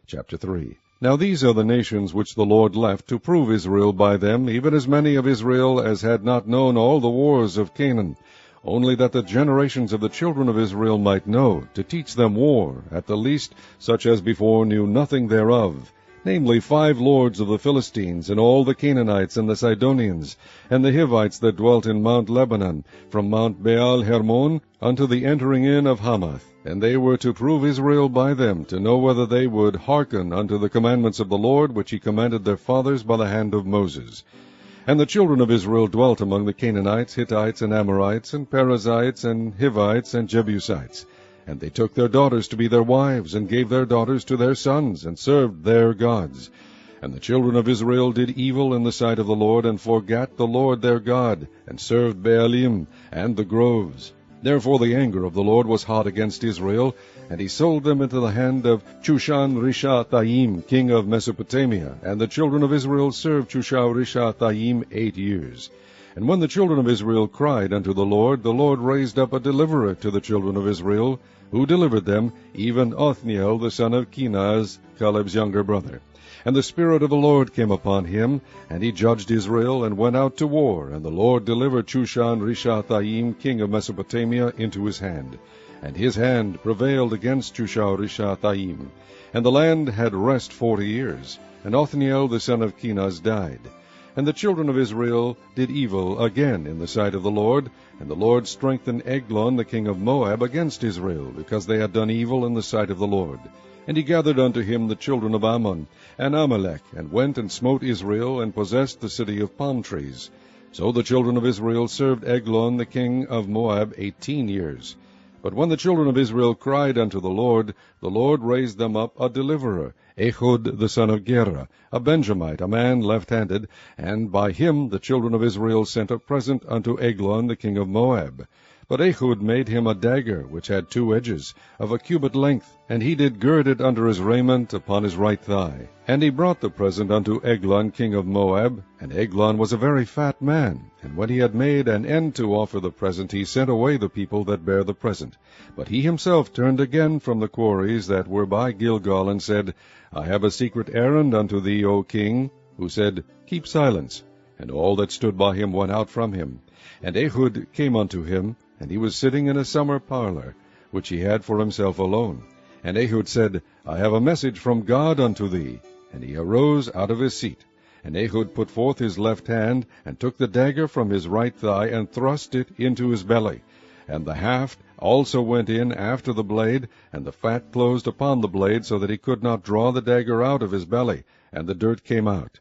Chapter 3. Now these are the nations which the Lord left to prove Israel by them, even as many of Israel as had not known all the wars of Canaan, only that the generations of the children of Israel might know, to teach them war, at the least such as before knew nothing thereof, namely 5 lords of the Philistines, and all the Canaanites, and the Sidonians, and the Hivites that dwelt in Mount Lebanon, from Mount Baal Hermon unto the entering in of Hamath. And they were to prove Israel by them, to know whether they would hearken unto the commandments of the Lord, which he commanded their fathers by the hand of Moses. And the children of Israel dwelt among the Canaanites, Hittites, and Amorites, and Perizzites, and Hivites, and Jebusites. And they took their daughters to be their wives, and gave their daughters to their sons, and served their gods. And the children of Israel did evil in the sight of the Lord, and forgat the Lord their God, and served Baalim and the groves. Therefore the anger of the Lord was hot against Israel, and he sold them into the hand of Chushan-Rishathaim, king of Mesopotamia. And the children of Israel served Chushan-Rishathaim 8 years. And when the children of Israel cried unto the Lord raised up a deliverer to the children of Israel, who delivered them, even Othniel the son of Kenaz, Caleb's younger brother. And the Spirit of the Lord came upon him, and he judged Israel, and went out to war. And the Lord delivered Chushan-Rishathaim, king of Mesopotamia, into his hand. And his hand prevailed against Chushan-Rishathaim. And the land had rest 40 years. And Othniel the son of Kenaz died. And the children of Israel did evil again in the sight of the Lord. And the Lord strengthened Eglon the king of Moab against Israel, because they had done evil in the sight of the Lord. And he gathered unto him the children of Ammon and Amalek, and went and smote Israel, and possessed the city of palm trees. So the children of Israel served Eglon the king of Moab 18 years. But when the children of Israel cried unto the Lord raised them up a deliverer, Ehud the son of Gera, a Benjamite, a man left-handed, and by him the children of Israel sent a present unto Eglon the king of Moab. But Ehud made him a dagger, which had 2 edges, of a cubit length, and he did gird it under his raiment upon his right thigh. And he brought the present unto Eglon king of Moab. And Eglon was a very fat man. And when he had made an end to offer the present, he sent away the people that bare the present. But he himself turned again from the quarries that were by Gilgal, and said, I have a secret errand unto thee, O king. Who said, Keep silence. And all that stood by him went out from him. And Ehud came unto him, and he was sitting in a summer parlor, which he had for himself alone. And Ehud said, I have a message from God unto thee. And he arose out of his seat. And Ehud put forth his left hand, and took the dagger from his right thigh, and thrust it into his belly. And the haft also went in after the blade, and the fat closed upon the blade, so that he could not draw the dagger out of his belly, and the dirt came out.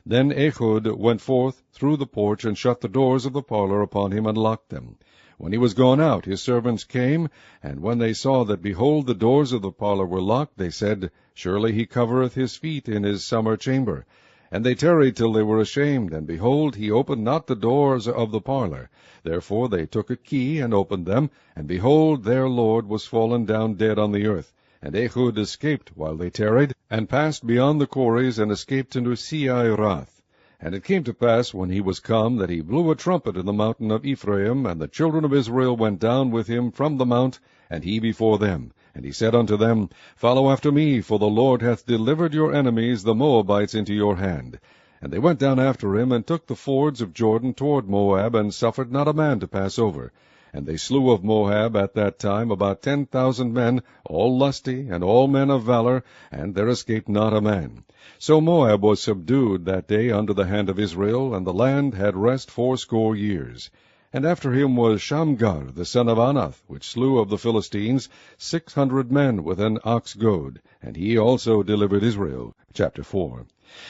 Then Ehud went forth through the porch, and shut the doors of the parlor upon him, and locked them. When he was gone out, his servants came, and when they saw that, behold, the doors of the parlor were locked, they said, Surely he covereth his feet in his summer chamber. And they tarried till they were ashamed, and behold, he opened not the doors of the parlor. Therefore they took a key, and opened them, and behold, their lord was fallen down dead on the earth. And Ehud escaped while they tarried, and passed beyond the quarries, and escaped into Seirath. And it came to pass, when he was come, that he blew a trumpet in the mountain of Ephraim, and the children of Israel went down with him from the mount, and he before them. And he said unto them, Follow after me, for the Lord hath delivered your enemies, the Moabites, into your hand. And they went down after him, and took the fords of Jordan toward Moab, and suffered not a man to pass over. And they slew of Moab at that time about 10,000 men, all lusty, and all men of valor, and there escaped not a man. So Moab was subdued that day under the hand of Israel, and the land had rest 80 years. And after him was Shamgar the son of Anath, which slew of the Philistines 600 men with an ox goad, and he also delivered Israel. Chapter 4.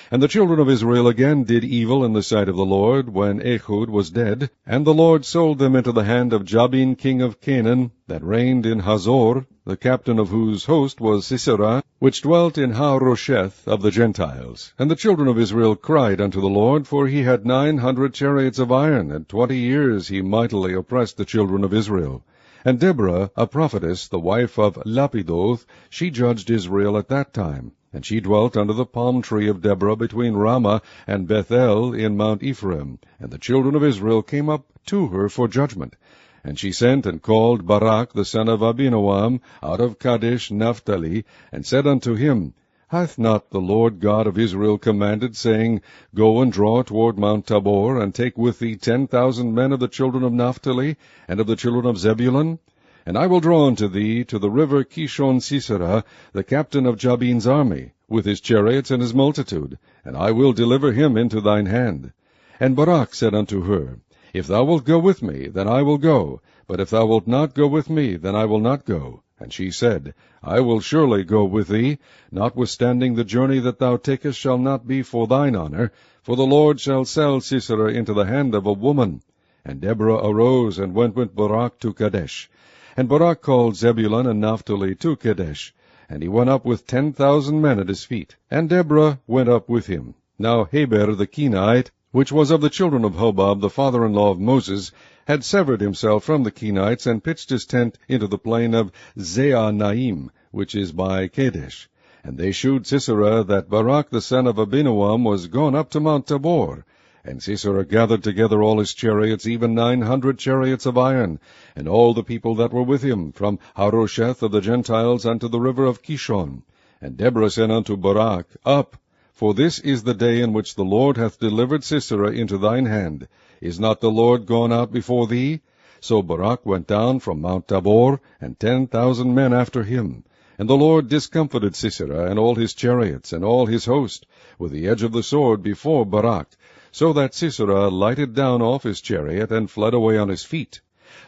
And the children of Israel again did evil in the sight of the Lord, when Ehud was dead, and the Lord sold them into the hand of Jabin king of Canaan, that reigned in Hazor, the captain of whose host was Sisera, which dwelt in Harosheth of the Gentiles. And the children of Israel cried unto the Lord, for he had 900 chariots of iron, and 20 years he mightily oppressed the children of Israel. And Deborah, a prophetess, the wife of Lapidoth, she judged Israel at that time. And she dwelt under the palm tree of Deborah between Ramah and Bethel in Mount Ephraim. And the children of Israel came up to her for judgment. And she sent and called Barak the son of Abinoam out of Kadesh Naphtali, and said unto him, Hath not the Lord God of Israel commanded, saying, Go and draw toward Mount Tabor, and take with thee 10,000 men of the children of Naphtali, and of the children of Zebulun? And I will draw unto thee to the river Kishon Sisera, the captain of Jabin's army, with his chariots and his multitude, and I will deliver him into thine hand. And Barak said unto her, If thou wilt go with me, then I will go, but if thou wilt not go with me, then I will not go. And she said, I will surely go with thee, notwithstanding the journey that thou takest shall not be for thine honor, for the Lord shall sell Sisera into the hand of a woman. And Deborah arose and went with Barak to Kadesh. And Barak called Zebulun and Naphtali to Kadesh, and he went up with 10,000 men at his feet. And Deborah went up with him. Now Heber the Kenite, which was of the children of Hobab, the father-in-law of Moses, had severed himself from the Kenites, and pitched his tent into the plain of Zeanaim, which is by Kadesh. And they shewed Sisera that Barak the son of Abinoam was gone up to Mount Tabor. And Sisera gathered together all his chariots, even 900 chariots of iron, and all the people that were with him, from Harosheth of the Gentiles unto the river of Kishon. And Deborah said unto Barak, Up, for this is the day in which the Lord hath delivered Sisera into thine hand. Is not the Lord gone out before thee? So Barak went down from Mount Tabor, and 10,000 men after him. And the Lord discomfited Sisera, and all his chariots, and all his host, with the edge of the sword before Barak, so that Sisera lighted down off his chariot, and fled away on his feet.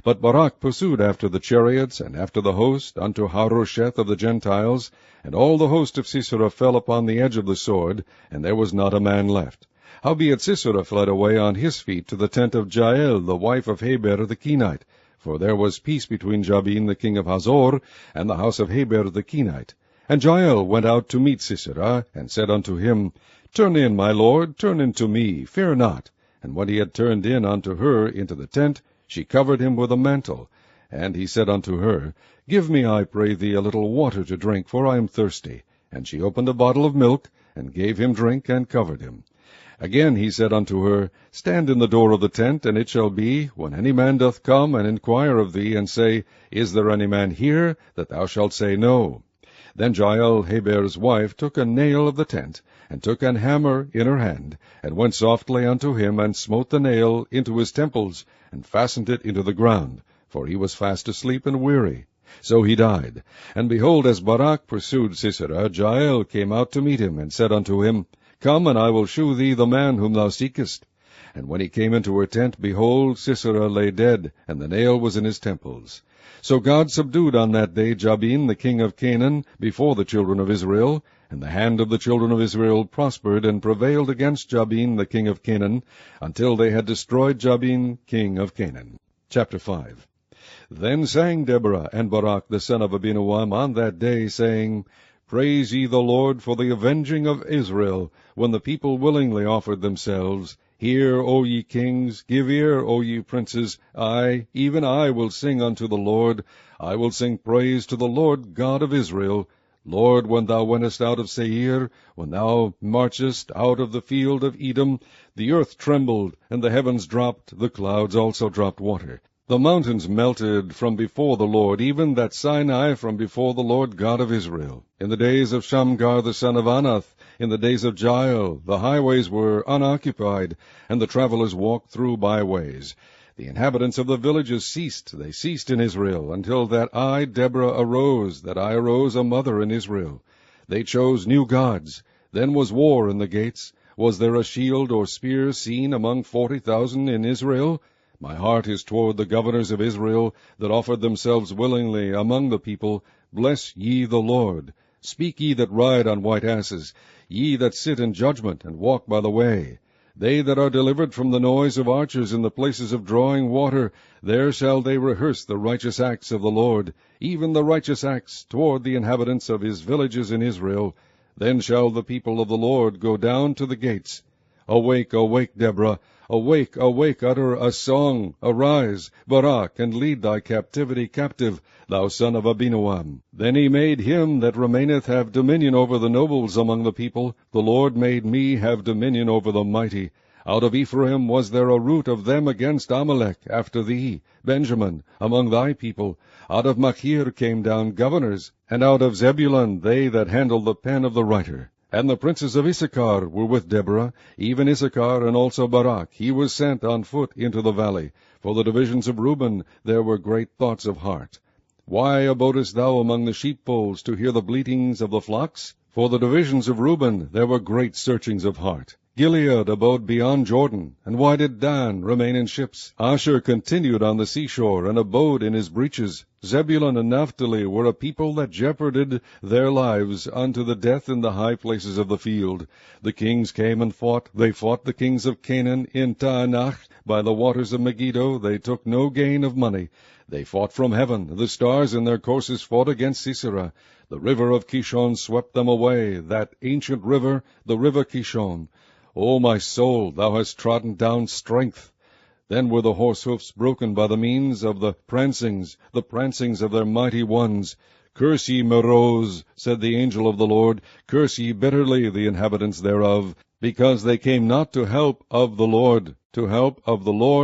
But Barak pursued after the chariots, and after the host, unto Harosheth of the Gentiles, and all the host of Sisera fell upon the edge of the sword, and there was not a man left. Howbeit Sisera fled away on his feet to the tent of Jael, the wife of Heber the Kenite, for there was peace between Jabin the king of Hazor, and the house of Heber the Kenite. And Jael went out to meet Sisera, and said unto him, Turn in, my lord, turn in to me, fear not. And when he had turned in unto her into the tent, she covered him with a mantle. And he said unto her, Give me, I pray thee, a little water to drink, for I am thirsty. And she opened a bottle of milk, and gave him drink, and covered him. Again he said unto her, Stand in the door of the tent, and it shall be, when any man doth come and inquire of thee, and say, Is there any man here? That thou shalt say, No. Then Jael, Heber's wife, took a nail of the tent, and took an hammer in her hand, and went softly unto him, and smote the nail into his temples, and fastened it into the ground, for he was fast asleep and weary. So he died. And behold, as Barak pursued Sisera, Jael came out to meet him, and said unto him, Come, and I will shew thee the man whom thou seekest. And when he came into her tent, behold, Sisera lay dead, and the nail was in his temples. So God subdued on that day Jabin the king of Canaan before the children of Israel, and the hand of the children of Israel prospered and prevailed against Jabin the king of Canaan, until they had destroyed Jabin king of Canaan. Chapter 5. Then sang Deborah and Barak the son of Abinoam on that day, saying, Praise ye the Lord for the avenging of Israel, when the people willingly offered themselves. Hear, O ye kings, give ear, O ye princes. I, even I, will sing unto the Lord. I will sing praise to the Lord God of Israel. Lord, when thou wentest out of Seir, when thou marchest out of the field of Edom, the earth trembled, and the heavens dropped, the clouds also dropped water. The mountains melted from before the Lord, even that Sinai from before the Lord God of Israel. In the days of Shamgar the son of Anath, in the days of Jael, the highways were unoccupied, and the travelers walked through byways. The inhabitants of the villages ceased, they ceased in Israel, until that I, Deborah, arose, that I arose a mother in Israel. They chose new gods. Then was war in the gates. Was there a shield or spear seen among 40,000 in Israel? My heart is toward the governors of Israel, that offered themselves willingly among the people. Bless ye the Lord. Speak ye that ride on white asses, ye that sit in judgment, and walk by the way. They that are delivered from the noise of archers in the places of drawing water, there shall they rehearse the righteous acts of the Lord, even the righteous acts toward the inhabitants of his villages in Israel. Then shall the people of the Lord go down to the gates. Awake, awake, Deborah. Awake, awake, utter a song. Arise, Barak, and lead thy captivity captive, thou son of Abinoam. Then he made him that remaineth have dominion over the nobles among the people. The Lord made me have dominion over the mighty. Out of Ephraim was there a root of them against Amalek after thee, Benjamin, among thy people. Out of Machir came down governors, and out of Zebulun they that handle the pen of the writer. And the princes of Issachar were with Deborah, even Issachar, and also Barak. He was sent on foot into the valley. For the divisions of Reuben there were great thoughts of heart. Why abodest thou among the sheepfolds to hear the bleatings of the flocks? For the divisions of Reuben there were great searchings of heart. Gilead abode beyond Jordan, and why did Dan remain in ships? Asher continued on the seashore, and abode in his breaches. Zebulun and Naphtali were a people that jeoparded their lives unto the death in the high places of the field. The kings came and fought. They fought the kings of Canaan in Taanach. By the waters of Megiddo they took no gain of money. They fought from heaven. The stars in their courses fought against Sisera. The river of Kishon swept them away, that ancient river, the river Kishon. O my soul, thou hast trodden down strength. Then were the horse-hoofs broken by the means of the prancings of their mighty ones. Curse ye Meroz, said the angel of the Lord, curse ye bitterly the inhabitants thereof, because they came not to help of the Lord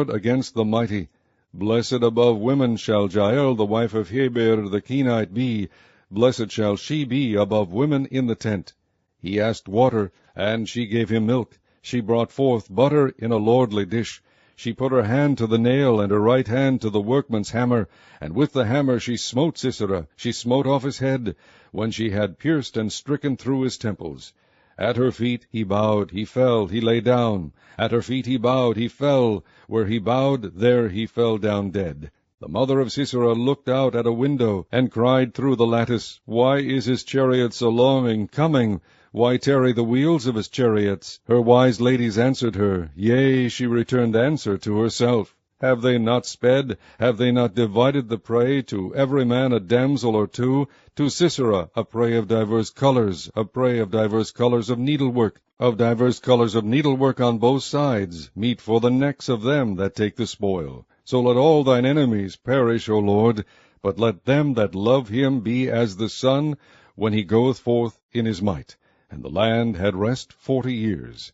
against the mighty. Blessed above women shall Jael, the wife of Heber the Kenite, be. Blessed shall she be above women in the tent. He asked water, and she gave him milk. She brought forth butter in a lordly dish. She put her hand to the nail, and her right hand to the workman's hammer, and with the hammer she smote Sisera. She smote off his head, when she had pierced and stricken through his temples. At her feet he bowed, he fell, he lay down. At her feet he bowed, he fell. Where he bowed, there he fell down dead. The mother of Sisera looked out at a window, and cried through the lattice, Why is his chariot so long in coming? Why tarry the wheels of his chariots? Her wise ladies answered her. Yea, she returned answer to herself. Have they not sped? Have they not divided the prey, to every man a damsel or two? To Sisera a prey of divers colors, a prey of divers colors of needlework on both sides, meat for the necks of them that take the spoil. So let all thine enemies perish, O Lord, but let them that love him be as the sun when he goeth forth in his might. And the land had rest 40 years.